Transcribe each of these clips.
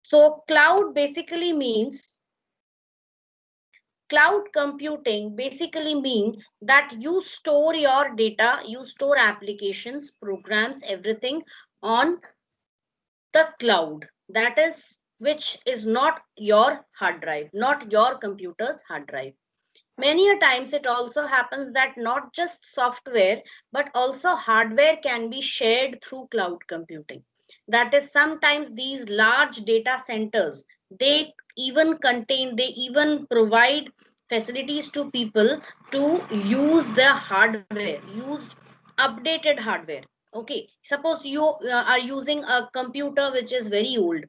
So cloud computing basically means that you store your data, you store applications, programs, everything on the cloud. That is, which is not your hard drive, not your computer's hard drive. Many a times it also happens that not just software, but also hardware can be shared through cloud computing. That is, sometimes these large data centers, they even provide facilities to people to use the hardware, use updated hardware. Okay, suppose you are using a computer which is very old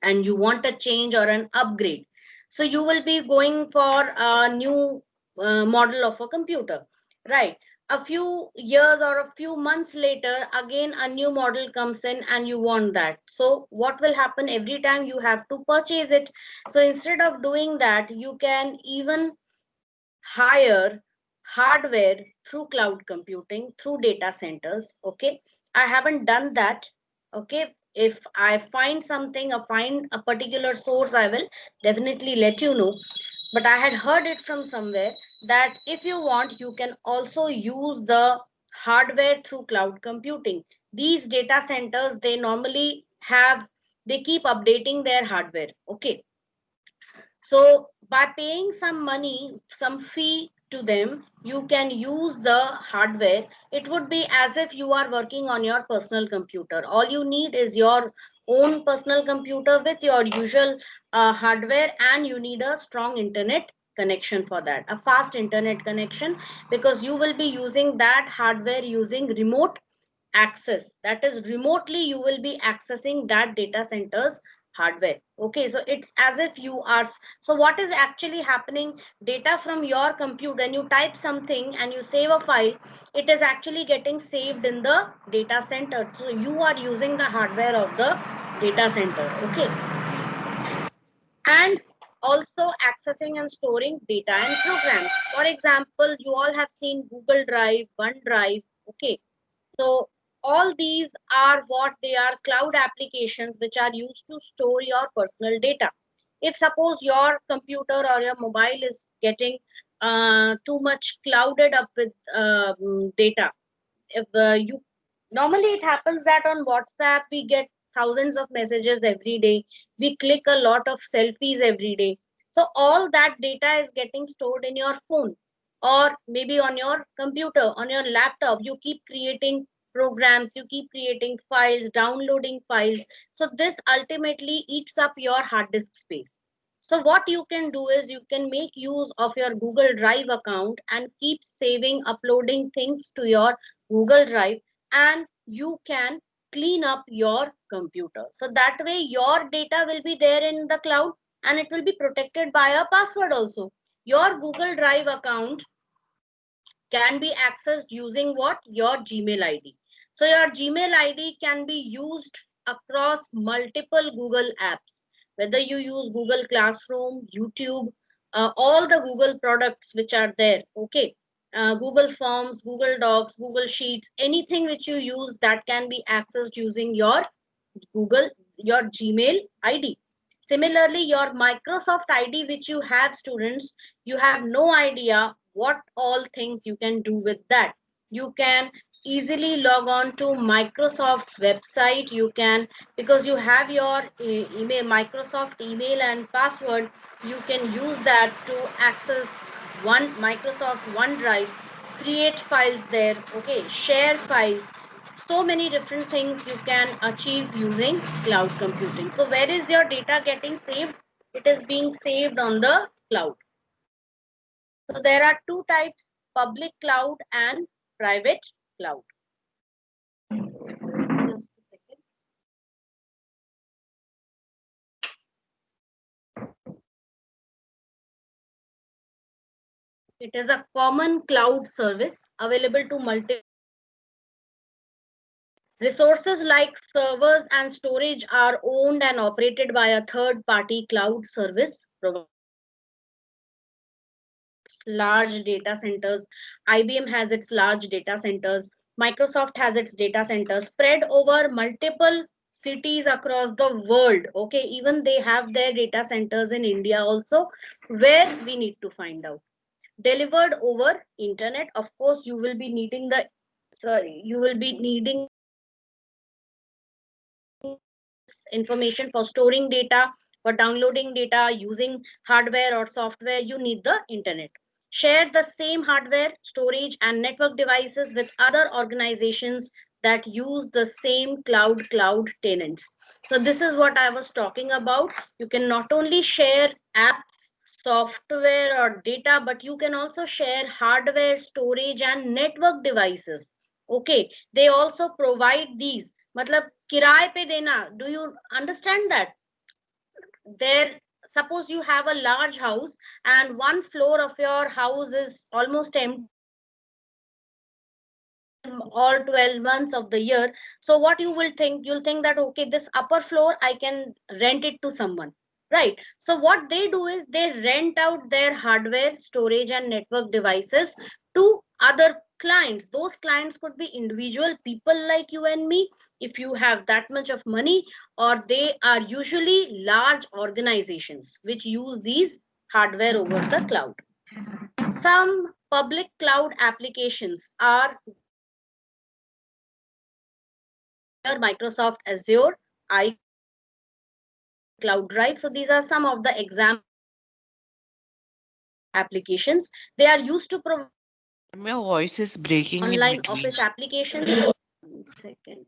and you want a change or an upgrade, so you will be going for a new model of a computer, right? A few years or a few months later, again a new model comes in and you want that. So what will happen? Every time you have to purchase it. So instead of doing that, you can even hire hardware through cloud computing, through data centers. Okay, I haven't done that. Okay, if I find something, I find a particular source, I will definitely let you know. But I had heard it from somewhere that if you want, you can also use the hardware through cloud computing. These data centers, they normally have, they keep updating their hardware. Okay, so by paying some money, some fee to them, you can use the hardware. It would be as if you are working on your personal computer. All you need is your own personal computer with your usual hardware, and you need a strong internet connection for that, a fast internet connection, because you will be using that hardware using remote access. That is, remotely you will be accessing that data center's hardware. Okay, so it's as if you are, so what is actually happening? Data from your computer, when you type something and you save a file, it is actually getting saved in the data center. So you are using the hardware of the data center. Okay, and also accessing and storing data and programs. For example, you all have seen Google Drive, OneDrive. Okay, so all these are what they are, cloud applications which are used to store your personal data. If suppose your computer or your mobile is getting too much clouded up with data, if you normally it happens that on WhatsApp we get thousands of messages every day, we click a lot of selfies every day. So all that data is getting stored in your phone, or maybe on your computer, on your laptop. You keep creating programs, you keep creating files, downloading files. So this ultimately eats up your hard disk space. So what you can do is you can make use of your Google Drive account and keep saving, uploading things to your Google Drive, and you can clean up your computer. So that way your data will be there in the cloud, and it will be protected by a password also. Your Google Drive account can be accessed using what? Your Gmail ID. So your Gmail ID can be used across multiple Google apps, whether you use Google Classroom, YouTube, all the Google products which are there. Okay. Google Forms, Google Docs, Google Sheets, anything which you use that can be accessed using your Google, your Gmail ID. Similarly, your Microsoft ID, which you have, students, you have no idea what all things you can do with that. You can easily log on to Microsoft's website. You can, because you have your email, Microsoft email and password, you can use that to access one Microsoft OneDrive, create files there. Okay, share files, so many different things you can achieve using cloud computing. So where is your data getting saved? It is being saved on the cloud. So there are two types: public cloud and private cloud. Just a second. It is a common cloud service available to multiple resources. Like servers and storage are owned and operated by a third party cloud service provider. Large data centers. IBM has its large data centers. Microsoft has its data centers spread over multiple. cities across the world. Okay, even they have their data centers in India also, where we need to find out. Delivered over internet. Of course, you will be needing the, sorry, you will be needing information for storing data, for downloading data, using hardware or software. You need the internet. Share the same hardware, storage, and network devices with other organizations that use the same cloud tenants. So this is what I was talking about. You can not only share apps, software, or data, but you can also share hardware, storage, and network devices. Okay, they also provide these. मतलब किराए पे देना. Do you understand that? There, suppose you have a large house and one floor of your house is almost empty all 12 months of the year. So what you will think, you'll think that okay, this upper floor I can rent it to someone, right? So what they do is they rent out their hardware, storage, and network devices to other clients. Those clients could be individual people like you and me, if you have that much of money, or they are usually large organizations which use these hardware over the cloud. Some public cloud applications are here, Microsoft Azure, iCloud Drive. So these are some of the example applications. They are used to provide My voice is breaking in online between. office applications. 1 second.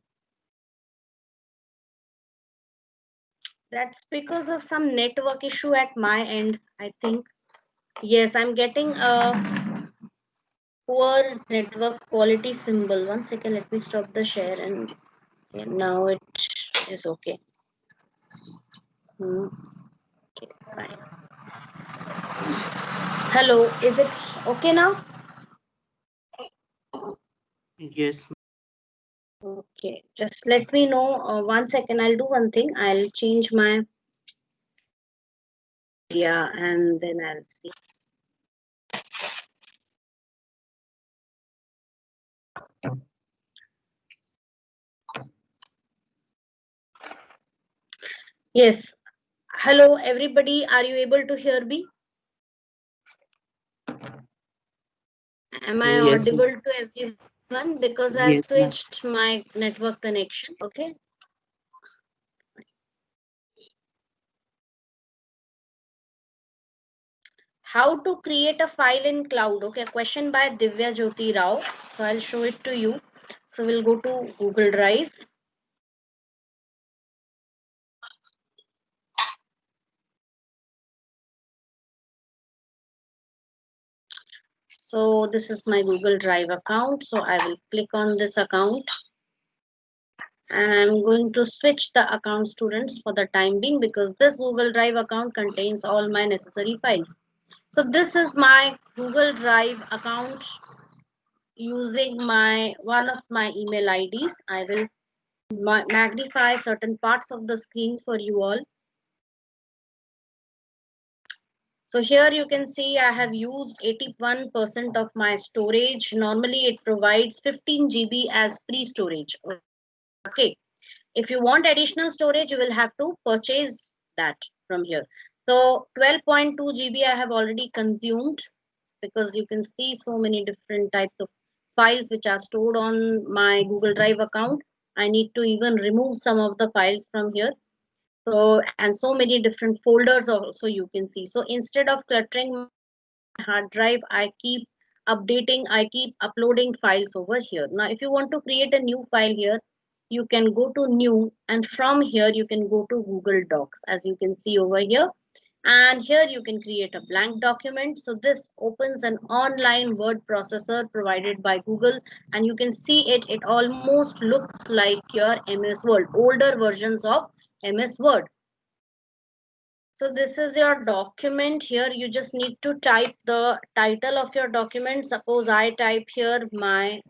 That's because of some network issue at my end, I think. Yes, I'm getting a poor network quality symbol. 1 second, let me stop the share, and now it is okay. Okay, fine. Hello, is it okay now? Yes. Okay, just let me know. 1 second, I'll do one thing. I'll change my, yeah, and then I'll see. Yes. Hello, everybody. Are you able to hear me? Am I Yes, audible to everyone? Because I yes, ma'am. switched my network connection. Okay. How to create a file in cloud? Okay, a question by Divya Jyoti Rao. So I'll show it to you. So we'll go to Google Drive. So this is my Google Drive account. So I will click on this account. And I'm going to switch the account students for the time being, because this Google Drive account contains all my necessary files. So this is my Google Drive account using my one of my email IDs. I will magnify certain parts of the screen for you all. So here you can see I have used 81% of my storage. Normally it provides 15 GB as free storage. Okay. If you want additional storage, you will have to purchase that from here. So 12.2 GB I have already consumed, because you can see so many different types of files which are stored on my Google Drive account. I need to even remove some of the files from here. So, and so many different folders also you can see. So instead of cluttering my hard drive, I keep updating, I keep uploading files over here. Now, if you want to create a new file here, you can go to new, and from here you can go to Google Docs, as you can see over here. And here you can create a blank document. So this opens an online word processor provided by Google, and you can see it almost looks like your MS Word, older versions of MS Word. So this is your document. Here you just need to type the title of your document. Suppose I type here my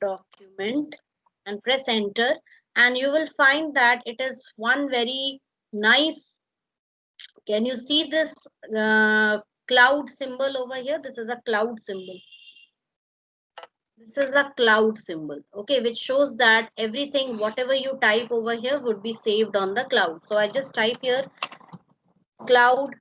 document and press enter, and you will find that it is one very nice. Can you see this cloud symbol over here? This is a cloud symbol. This is a cloud symbol, okay, which shows that everything, whatever you type over here would be saved on the cloud. So I just type here cloud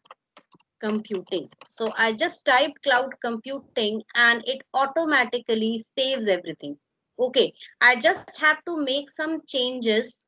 computing. So I just type cloud computing and it automatically saves everything. Okay, I just have to make some changes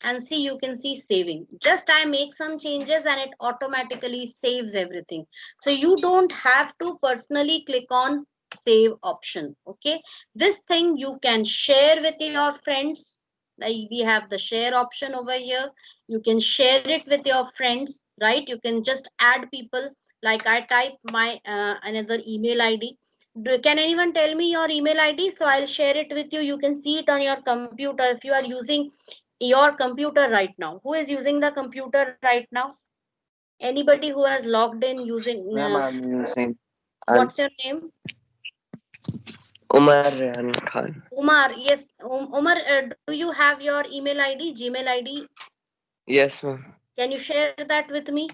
and see, you can see saving. Just I make some changes and it automatically saves everything. So you don't have to personally click on save option. Okay, this thing you can share with your friends. Like we have the share option over here. You can share it with your friends, right? You can just add people. Like I type my another email ID. Can anyone tell me your email ID? So I'll share it with you. You can see it on your computer. If you are using your computer right now, who is using the computer right now? Anybody who has logged in using Ma'am, I'm using. what's your name? Umar Rehan Khan. Umar. Yes, Umar, do you have your email ID, Gmail ID? Yes, ma'am. Can you share that with me?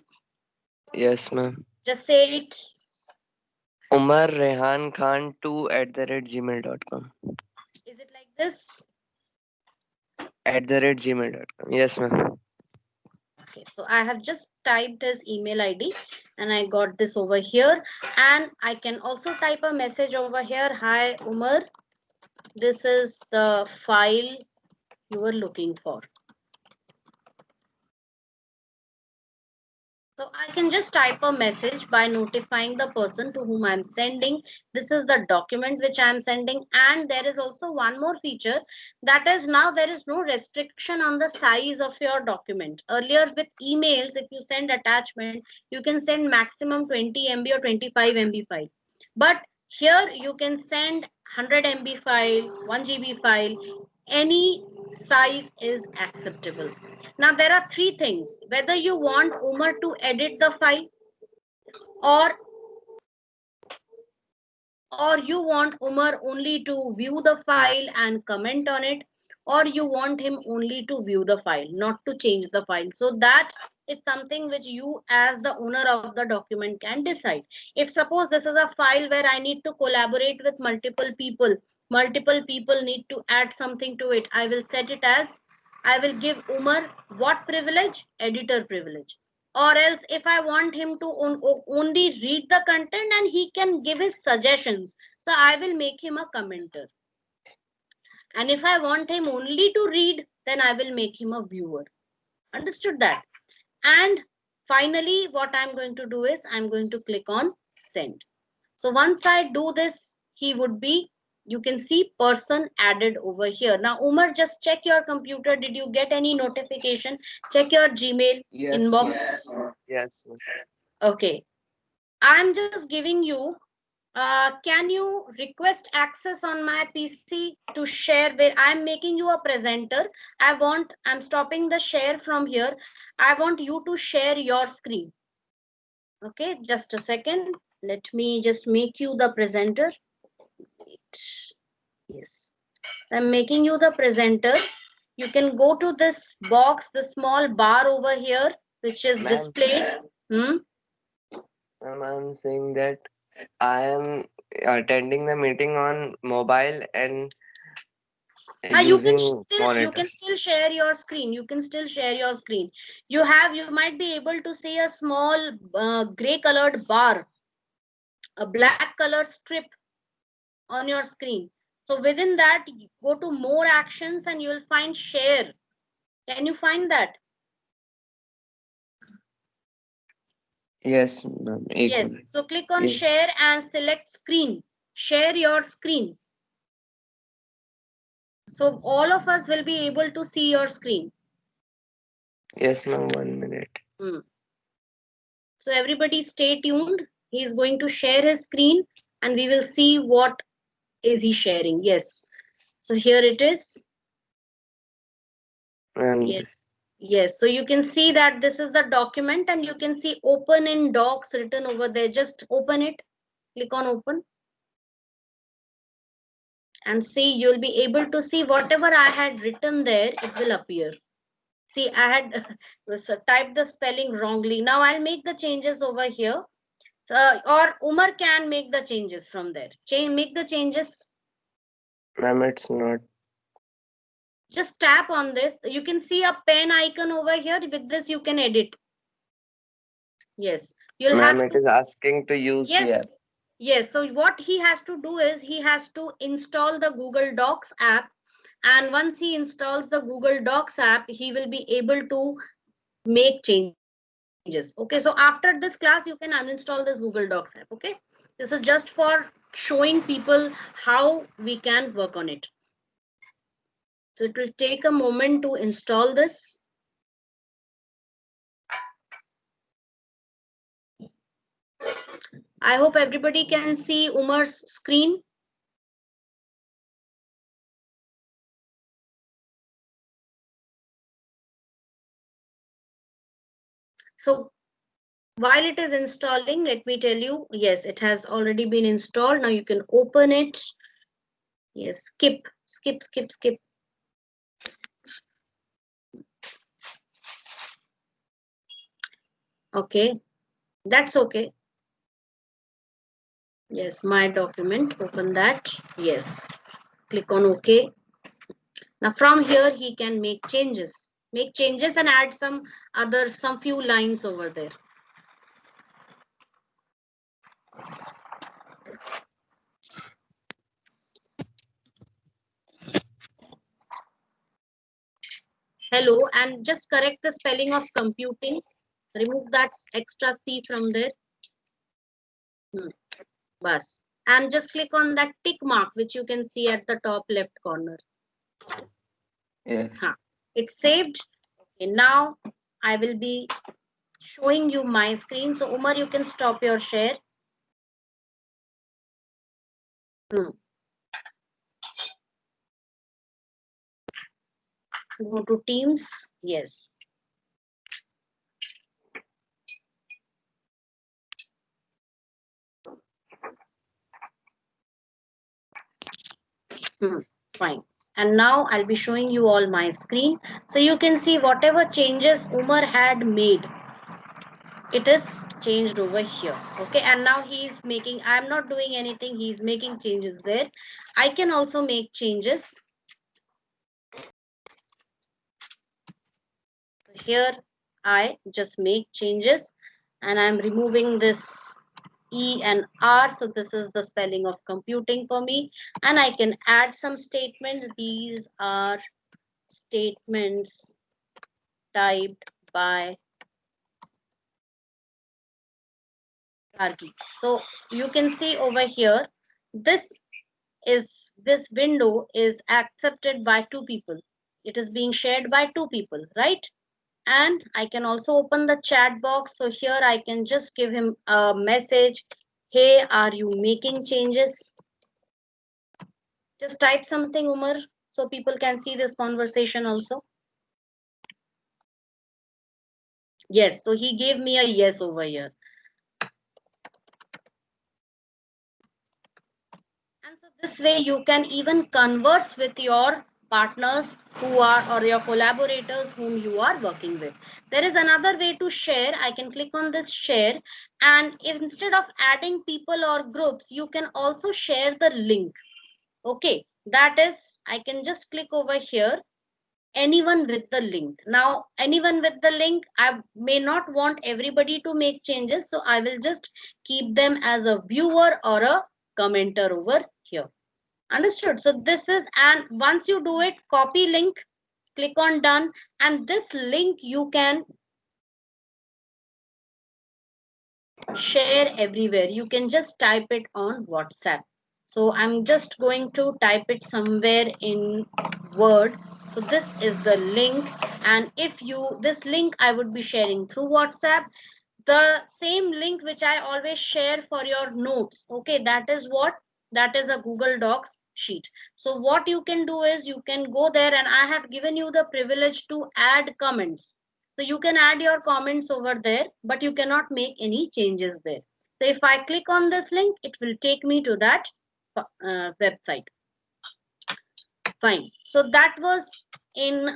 Yes, ma'am. Just say it. Umar Rehan Khan 2@gmail.com. Is it like this? @gmail.com. Yes, ma'am. Okay, so I have just typed his email ID and I got this over here, and I can also type a message over here. Hi Umar, this is the file you were looking for. So I can just type a message by notifying the person to whom I'm sending. This is the document which I'm sending. And there is also one more feature, that is now there is no restriction on the size of your document. Earlier with emails, if you send attachment, you can send maximum 20 MB or 25 MB file. But here you can send 100 MB file, 1 GB file, any size is acceptable. Now there are three things: whether you want Umar to edit the file, or you want Umar only to view the file and comment on it, or you want him only to view the file, not to change the file. So that is something which you as the owner of the document can decide. If suppose this is a file where I need to collaborate with multiple people need to add something to it, I will set it as, I will give Umar what privilege? Editor privilege. Or else if I want him to only read the content and he can give his suggestions, so I will make him a commenter. And if I want him only to read, then I will make him a viewer. Understood that? And finally what I'm going to do is I'm going to click on send. So once I do this, he would be, you can see person added over here. Now Umar, just check your computer. Did you get any notification? Check your Gmail inbox. Yes. Okay, I'm just giving you, can you request access on my PC to share, where I'm making you a presenter. I'm stopping the share from here. I want you to share your screen. Okay, just a second. Let me just make you the presenter. Yes, so I'm making you the presenter. You can go to this box, the small bar over here, which is displayed. I'm saying that I am attending the meeting on mobile and using monitor. You can still share your screen. You can still share your screen. You might be able to see a small gray colored bar, a black color strip on your screen. So within that, go to more actions and you will find share. Can you find that? Yes, ma'am. Yes. So click on share and select screen. Share your screen. So all of us will be able to see your screen. Yes, ma'am. 1 minute. So everybody stay tuned. He is going to share his screen and we will see what is he sharing. Yes. So here it is. Yes. Yes. So you can see that this is the document and you can see open in docs written over there. Just open it. Click on open. And see, you'll be able to see whatever I had written there, it will appear. See, I had typed the spelling wrongly. Now I'll make the changes over here. Or Umar can make the changes from there. Make the changes. Ma'am, it's not. Just tap on this. You can see a pen icon over here. With this, you can edit. Yes. You'll Ma'am, have it to. is asking to use the Yes. app. Yes. So what he has to do is he has to install the Google Docs app. And once he installs the Google Docs app, he will be able to make changes. Okay. So after this class, you can uninstall this Google Docs app. Okay. This is just for showing people how we can work on it. So it will take a moment to install this. I hope everybody can see Umar's screen. So while it is installing, let me tell you, yes, it has already been installed. Now you can open it. Yes, skip. Okay, that's okay. Yes, my document, open that. Yes, click on OK. Now from here, he can make changes. Make changes and add some few lines over there. Hello, and just correct the spelling of computing. Remove that extra C from there. Bus. And just click on that tick mark, which you can see at the top left corner. Yes. It's saved. Okay, now I will be showing you my screen. So Umar, you can stop your share. Go to Teams. Yes. Fine. And now I'll be showing you all my screen. So you can see whatever changes Umar had made, it is changed over here. Okay, and now he's making, I'm not doing anything, he's making changes there. I can also make changes. Here I just make changes and I'm removing this E and R. So this is the spelling of computing for me. And I can add some statements. These are statements typed by Gargi. So you can see over here, this window is accepted by two people. It is being shared by two people, right? And I can also open the chat box. So here I can just give him a message. Hey, are you making changes? Just type something, Umar, so people can see this conversation also. Yes, so he gave me a yes over here. And so this way you can even converse with your partners who are, or your collaborators whom you are working with. There is another way to share. I can click on this share, and instead of adding people or groups, you can also share the link. Okay, that is, I can just click over here, anyone with the link. Now anyone with the link, I may not want everybody to make changes, so I will just keep them as a viewer or a commenter over here. Understood? So this is, and once you do it, copy link, click on done, and this link you can share everywhere. You can just type it on WhatsApp. So I'm just going to type it somewhere in Word. So this is the link, and if you, this link I would be sharing through WhatsApp. The same link which I always share for your notes. Okay, that is what? That is a Google Docs sheet. So what you can do is you can go there, and I have given you the privilege to add comments. So you can add your comments over there, but you cannot make any changes there. So if I click on this link, it will take me to that website. Fine. So that was in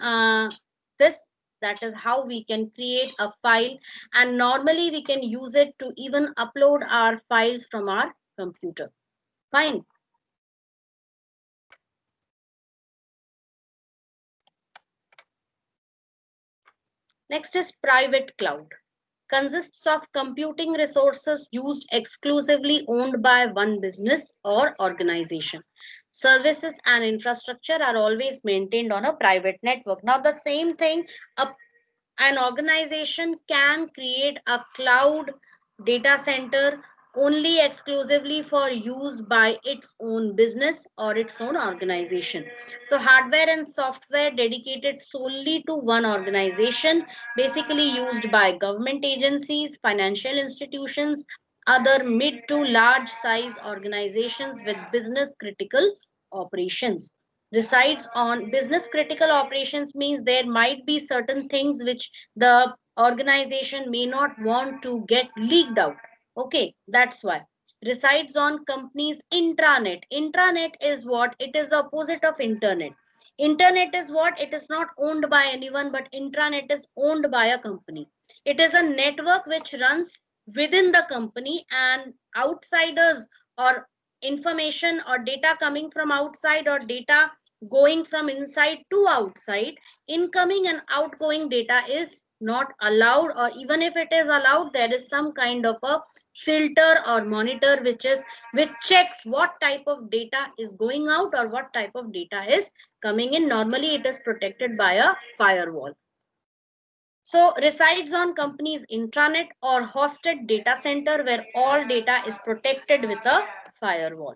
this That is how we can create a file, and normally we can use it to even upload our files from our computer. Fine. Next is private cloud. Consists of computing resources used exclusively owned by one business or organization. Services and infrastructure are always maintained on a private network. Now, the same thing, an organization can create a cloud data center only exclusively for use by its own business or its own organization. So hardware and software dedicated solely to one organization, basically used by government agencies, financial institutions, other mid to large size organizations with business critical operations. Resides on business critical operations means there might be certain things which the organization may not want to get leaked out. Okay, that's why. Resides on companies intranet. Intranet is what? It is the opposite of internet. Internet is what? It is not owned by anyone, but intranet is owned by a company. It is a network which runs within the company, and outsiders or information or data coming from outside or data going from inside to outside, incoming and outgoing data is not allowed, or even if it is allowed, there is some kind of a filter or monitor which checks what type of data is going out or what type of data is coming in. Normally it is protected by a firewall. So resides on company's intranet or hosted data center where all data is protected with a firewall.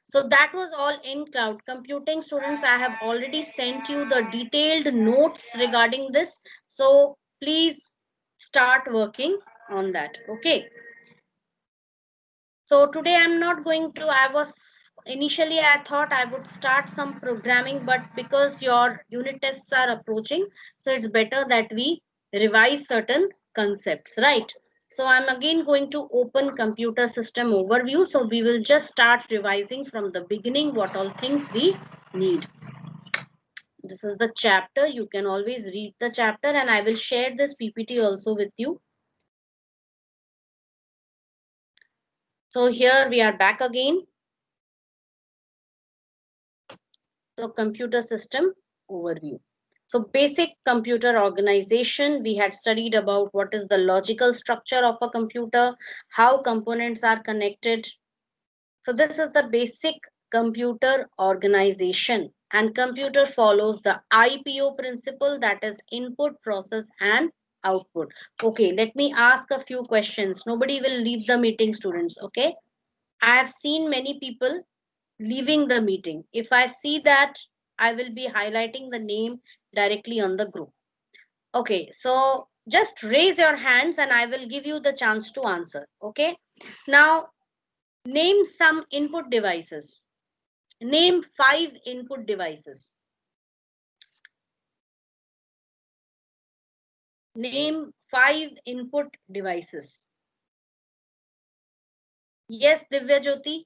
So that was all in cloud computing. Students, I have already sent you the detailed notes regarding this. So please start working on that. Okay. So today I'm not going to, initially I thought I would start some programming, but because your unit tests are approaching, so it's better that we revise certain concepts, right? So I'm again going to open computer system overview. So we will just start revising from the beginning what all things we need. This is the chapter. You can always read the chapter, and I will share this PPT also with you. So here we are back again. So computer system overview. So basic computer organization, we had studied about what is the logical structure of a computer, how components are connected. So this is the basic computer organization, and computer follows the IPO principle, that is input, process and output. Okay, let me ask a few questions. Nobody will leave the meeting, students. Okay, I have seen many people leaving the meeting. If I see that, I will be highlighting the name directly on the group. Okay, so just raise your hands and I will give you the chance to answer. Okay, now name some input devices. Name 5 input devices. Name 5 input devices. Yes, Divya Jyoti.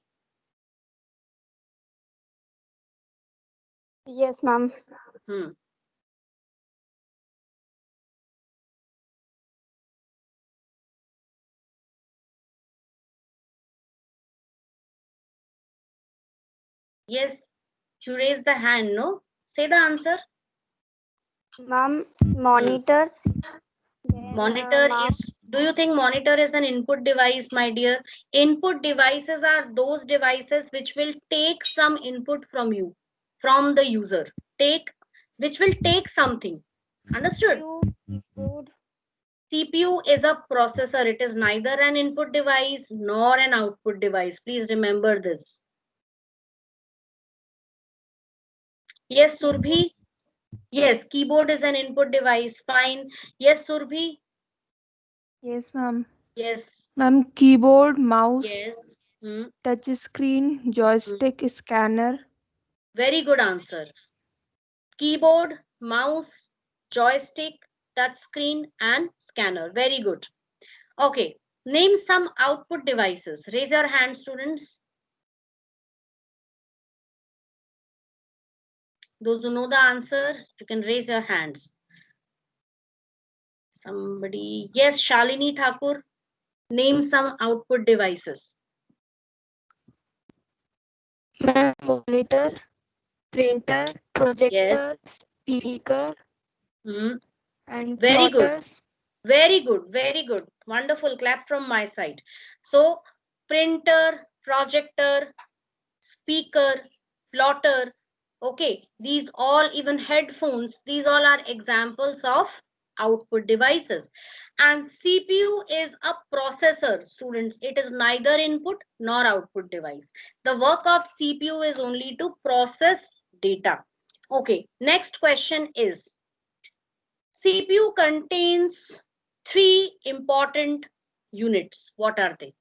Yes, ma'am. Yes, you raise the hand, no? Say the answer. Ma'am, monitors. Monitor is, Mouse. do you think monitor is an input device, my dear? Input devices are those devices which will take some input from you, from the user. Which will take something. Understood? Keyboard. CPU is a processor. It is neither an input device nor an output device. Please remember this. Yes, Surbhi? Yes, keyboard is an input device. Fine. Yes, Surbhi? Yes, ma'am. Yes. Ma'am, keyboard, mouse, Yes. touch screen, Hmm. joystick, scanner. Very good answer. Keyboard, mouse, joystick, touchscreen, and scanner. Very good. Okay. Name some output devices. Raise your hand, students. Those who know the answer, you can raise your hands. Somebody, yes, Shalini Thakur, name some output devices. Ma'am, monitor, printer, Yes. projector, speaker, Hmm. and Very good. plotters. Very good. Very good. Wonderful. Clap from my side. So, printer, projector, speaker, plotter. Okay, these all, even headphones, these all are examples of output devices. And CPU is a processor, students. It is neither input nor output device. The work of CPU is only to process data. Okay, next question is, CPU contains three important units. What are they?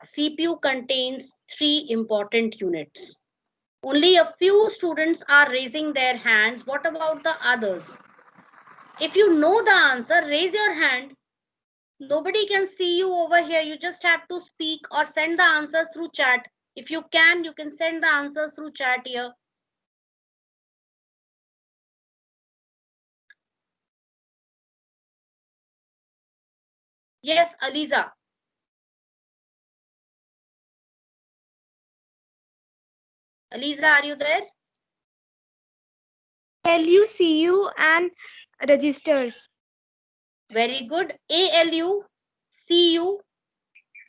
CPU contains three important units. Only a few students are raising their hands. What about the others? If you know the answer, raise your hand. Nobody can see you over here. You just have to speak or send the answers through chat. If you can send the answers through chat here. Yes, Aliza. Aliza, are you there? ALU, CU, and registers. Very good. ALU, CU,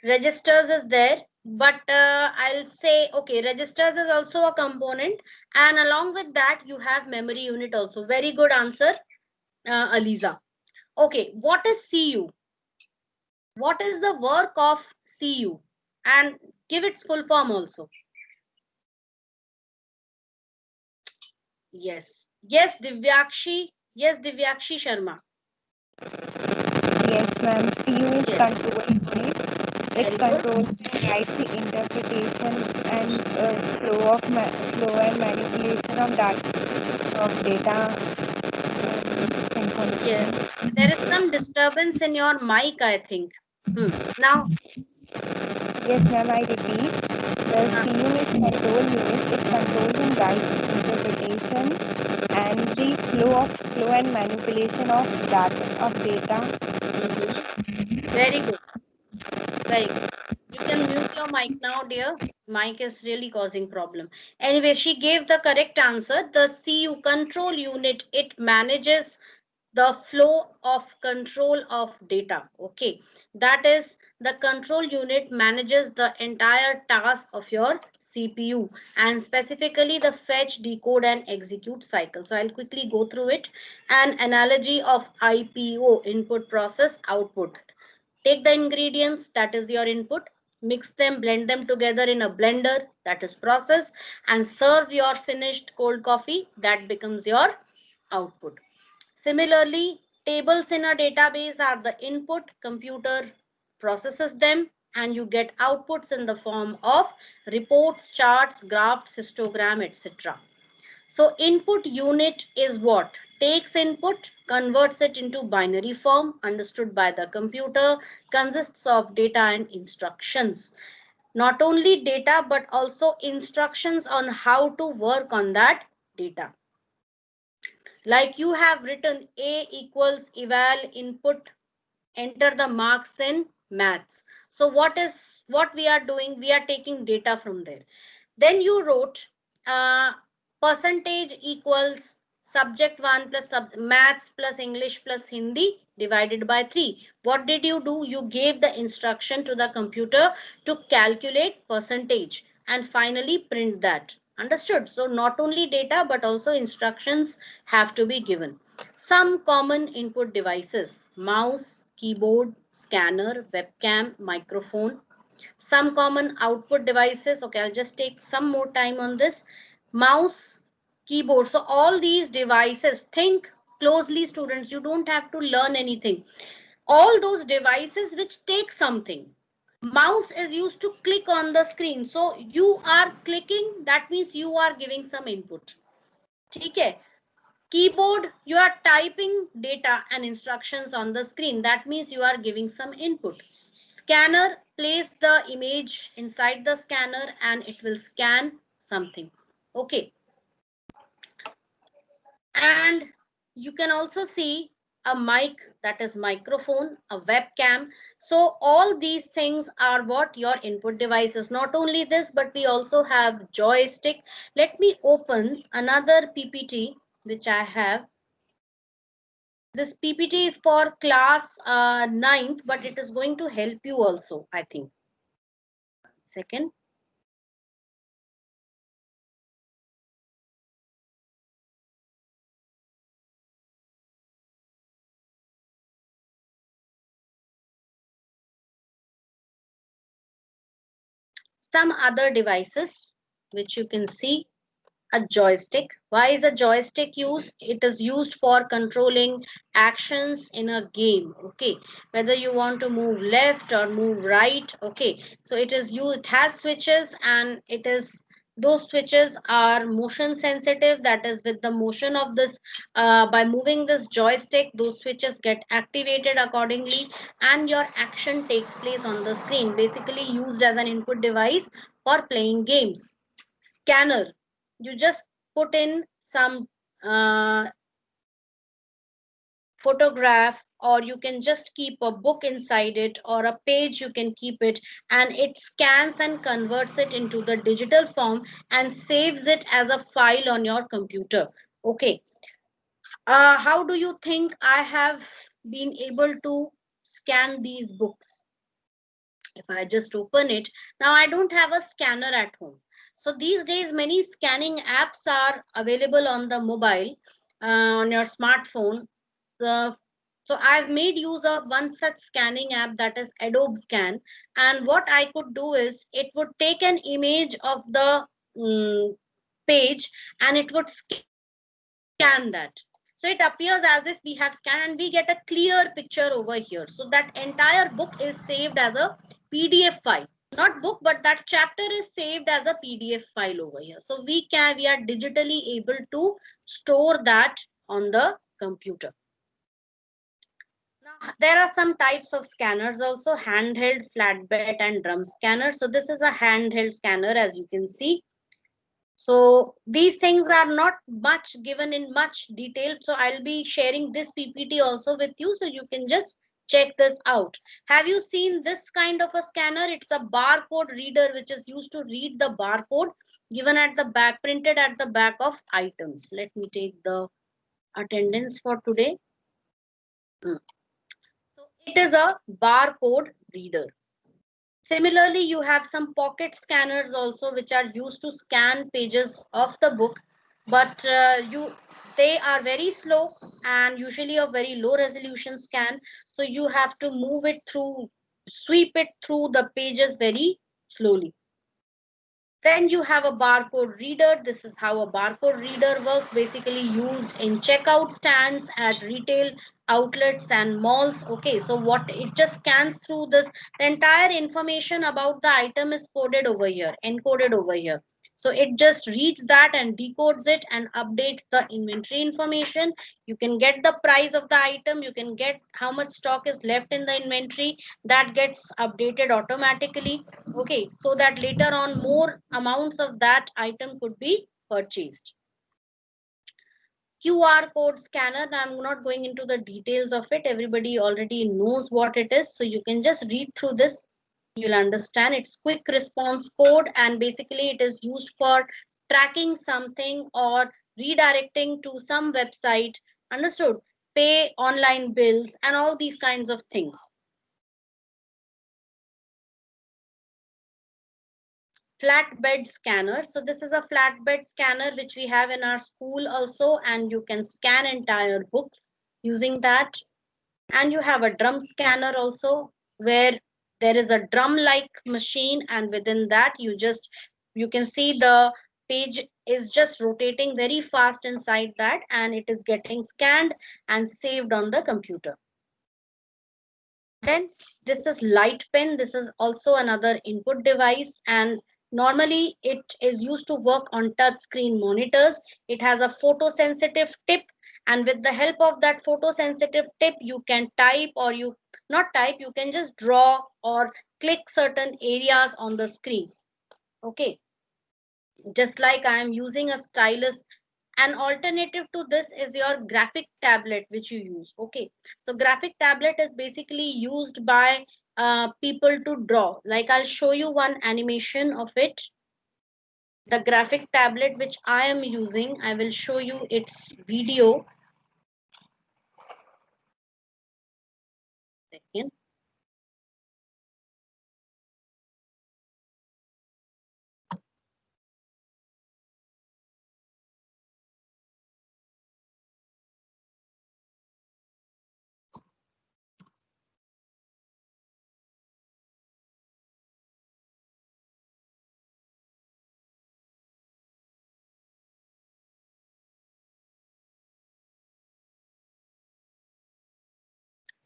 registers is there. But I'll say, okay, registers is also a component. And along with that, you have memory unit also. Very good answer, Aliza. Okay, what is CU? What is the work of CU? And give its full form also. Yes. Yes, Divyakshi. Yes, Divyakshi Sharma. Yes, ma'am. CU is Yes. control unit. Very It good. controls the right interpretation and flow and manipulation of data information. Yes. There is some disturbance in your mic, I think. Now, Yes, ma'am. I repeat. The CU is control unit. It controls the right interpretation and the flow and manipulation of data. very good. Very good. You can mute your mic now, dear. Mic is really causing problem. Anyway, she gave the correct answer. The CU control unit, it manages the flow of control of data. Okay, that is, the control unit manages the entire task of your CPU, and specifically the fetch, decode and execute cycle. So I'll quickly go through it. An analogy of IPO, input process output. Take the ingredients, that is your input, mix them, blend them together in a blender, that is process, and serve your finished cold coffee, that becomes your output. Similarly, tables in a database are the input, computer processes them, and you get outputs in the form of reports, charts, graphs, histogram, etc. So input unit is what? Takes input, converts it into binary form, understood by the computer, consists of data and instructions. Not only data, but also instructions on how to work on that data. Like you have written A equals eval input, enter the marks in maths. So what we are doing? We are taking data from there. Then you wrote percentage equals subject 1 plus maths plus English plus Hindi divided by 3. What did you do? You gave the instruction to the computer to calculate percentage and finally print that. Understood? So not only data but also instructions have to be given. Some common input devices: mouse, keyboard, scanner, webcam, microphone. Some common output devices. Okay, I'll just take some more time on this. Mouse, keyboard. So all these devices, think closely, students. You don't have to learn anything. All those devices which take something. Mouse is used to click on the screen. So you are clicking, that means you are giving some input. Okay. Keyboard, you are typing data and instructions on the screen. That means you are giving some input. Scanner, place the image inside the scanner and it will scan something. Okay. And you can also see a mic, that is microphone, a webcam. So all these things are what your input devices. Not only this, but we also have joystick. Let me open another PPT which I have. This PPT is for class 9th, but it is going to help you also, I think. Second. Some other devices which you can see. A joystick. Why is a joystick used? It is used for controlling actions in a game. Okay, whether you want to move left or move right. Okay, so it is used. It has switches, and it is, those switches are motion sensitive. That is, with the motion of this, by moving this joystick, those switches get activated accordingly, and your action takes place on the screen. Basically used as an input device for playing games. Scanner, you just put in some photograph, or you can just keep a book inside it, or a page you can keep it, and it scans and converts it into the digital form and saves it as a file on your computer. Okay, how do you think I have been able to scan these books? If I just open it, now I don't have a scanner at home. So these days, many scanning apps are available on the mobile, on your smartphone. The, so I've made use of one such scanning app, that is Adobe Scan. And what I could do is, it would take an image of the page, and it would scan that. So it appears as if we have scanned, and we get a clear picture over here. So that entire book is saved as a PDF file. Not book, but that chapter is saved as a PDF file over here. So we are digitally able to store that on the computer. Now, there are some types of scanners also: handheld, flatbed, and drum scanner. So this is a handheld scanner, as you can see. So these things are not much given in much detail. So I'll be sharing this PPT also with you, so you can just check this out. Have you seen this kind of a scanner? It's a barcode reader which is used to read the barcode given at the back, printed at the back of items. Let me take the attendance for today. So it is a barcode reader. Similarly, you have some pocket scanners also, which are used to scan pages of the book, but they are very slow and usually a very low resolution scan. So you have to move it through, sweep it through the pages very slowly. Then you have a barcode reader. This is how a barcode reader works, basically used in checkout stands at retail outlets and malls. Okay, so what it just scans through this, the entire information about the item is coded over here, encoded over here. So it just reads that and decodes it and updates the inventory information. You can get the price of the item, you can get how much stock is left in the inventory, that gets updated automatically. Okay, so that later on more amounts of that item could be purchased. QR code scanner, I'm not going into the details of it, everybody already knows what it is, so you can just read through this, you'll understand. It's quick response code, and basically it is used for tracking something or redirecting to some website. Understood? Pay online bills and all these kinds of things. Flatbed scanner. So this is a flatbed scanner which we have in our school also, and you can scan entire books using that. And you have a drum scanner also, where there is a drum like machine, and within that you can see the page is just rotating very fast inside that, and it is getting scanned and saved on the computer. Then this is light pen. This is also another input device, and normally it is used to work on touch screen monitors. It has a photosensitive tip, and with the help of that photosensitive tip, you can type, or you not type, you can just draw or click certain areas on the screen. Okay, just like I am using a stylus An alternative to this is your graphic tablet which you use. Okay, so graphic tablet is basically used by people to draw. Like I'll show you one animation of it. The graphic tablet which I am using, I will show you its video. Second.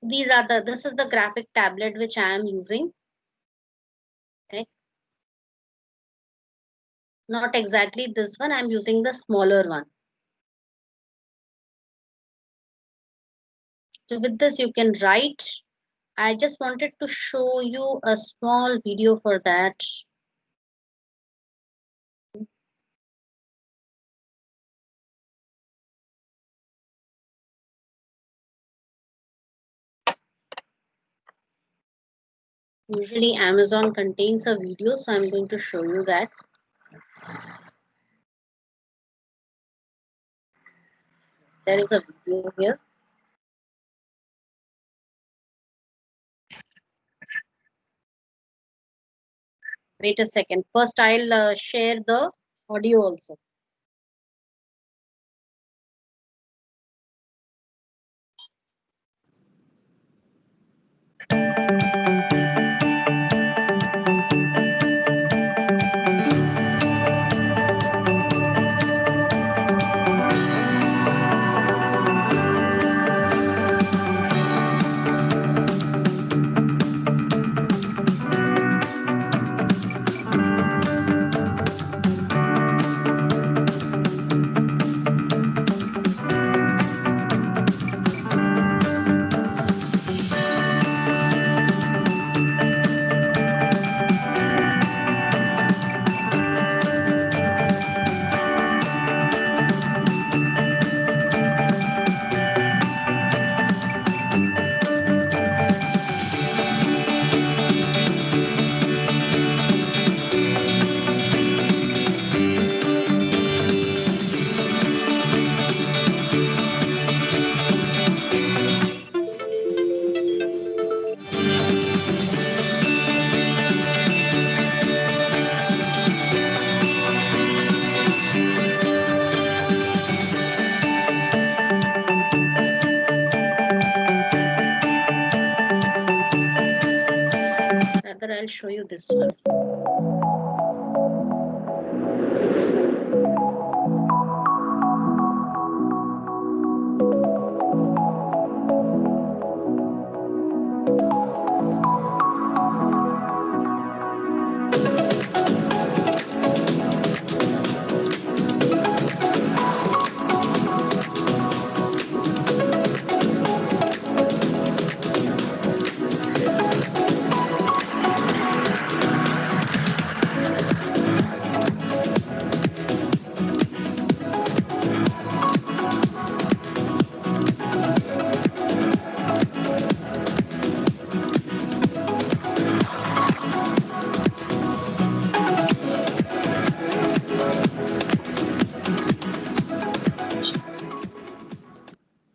This is the graphic tablet which I am using. Okay. Not exactly this one, I'm using the smaller one. So with this you can write. I just wanted to show you a small video for that. Usually Amazon contains a video, so I'm going to show you that. There is a video here. Wait a second. First, I'll share the audio also. Rather, I'll show you this one.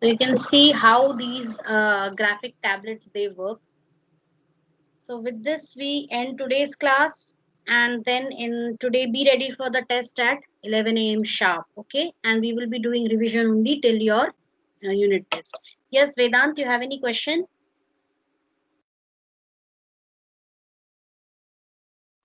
So you can see how these graphic tablets they work. So with this we end today's class, and then in today be ready for the test at 11 a.m. sharp. Okay, and we will be doing revision only till your unit test. Yes, Vedant, you have any question?